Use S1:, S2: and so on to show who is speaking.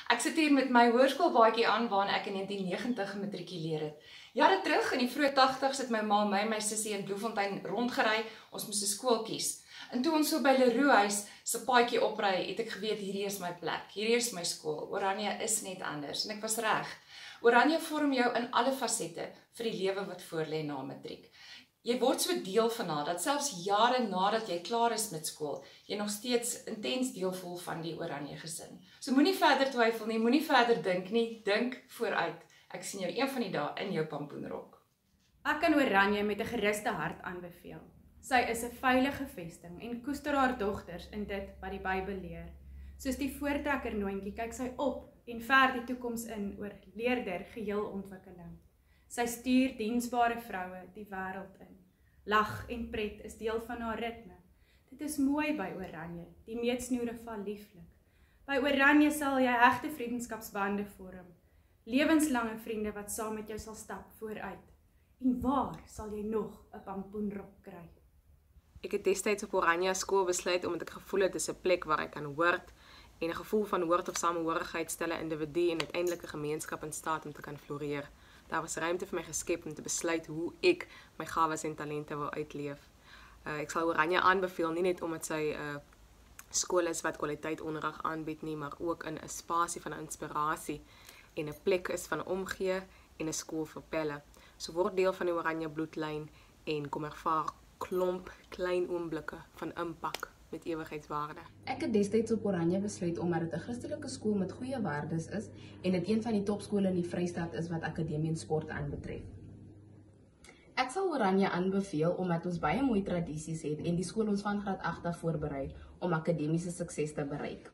S1: Ek sit hier met my hoërskoolbaadjie aan waarin ek in 1990 gematrikuleer het. Jare terug in die vroeë 80's het my ma en my sussie in Bloemfontein rondgery. Ons moes 'n skool kies. En toe ons so by Leroux huis se paadjie opry, het ek geweet hierdie is my plek. Hierdie is my skool. Oranje is net anders en ek was reg. Oranje vorm jou in alle fasette vir die lewe wat voorlê na matriek. Jy word so deel van haar dat selfs jare nadat jy klaar is met skool, jy nog steeds intens deel voel van die Oranje gesin. So moenie verder twyfel nie, moenie verder dink nie, dink vooruit. Ek sien jou een van die dae in jou pampoenrok.
S2: Ek kan Oranje met 'n geruste hart aanbeveel. Sy is 'n veilige vesting en koester haar dogters in dit wat die Bybel leer. Soos die voortrekkernoentjie kyk sy op en ver die toekoms in oor leerder geheelontwikkeling. Sy stuur diensbare vroue die wêreld in. Lag en pret is deel van haar ritme. Dit is mooi by Oranje, die meetsnoere val lieflik. By Oranje sal jy hegte vriendskapsbande vorm. Lewenslange vriende wat saam met jou sal stap vooruit. En waar sal jy nog 'n pampoenrok kry?
S3: Ek het destyds op Oranje skool besluit omdat ek gevoel het dis 'n plek waar ek kan hoort en 'n gevoel van hoort of samehorigheid stel 'n individu en uiteindelik 'n gemeenskap in staat om te kan floreer. Daar was ruimte vir my geskep om te besluit hoe ek my gawes en talente wil uitleef. Ek sal Oranje aanbeveel nie net omdat sy skool is wat kwaliteit onderrig aanbied nie, maar ook in 'n spasie van inspirasie en 'n plek is van omgee en 'n skool vir pelle. So word deel van die Oranje bloedlyn en kom ervaar klomp klein oomblikke van impak met ewigheidswaarde.
S4: Ek het destyds op Oranje besluit omdat dit 'n Christelike skool met goeie waardes is en dit een van die topskole in die Vrystaat is wat akademie en sport aanbetref. Ek sal Oranje aanbeveel omdat ons baie mooi tradisies het en die skool ons van graad 8 af voorberei om akademiese sukses te bereik.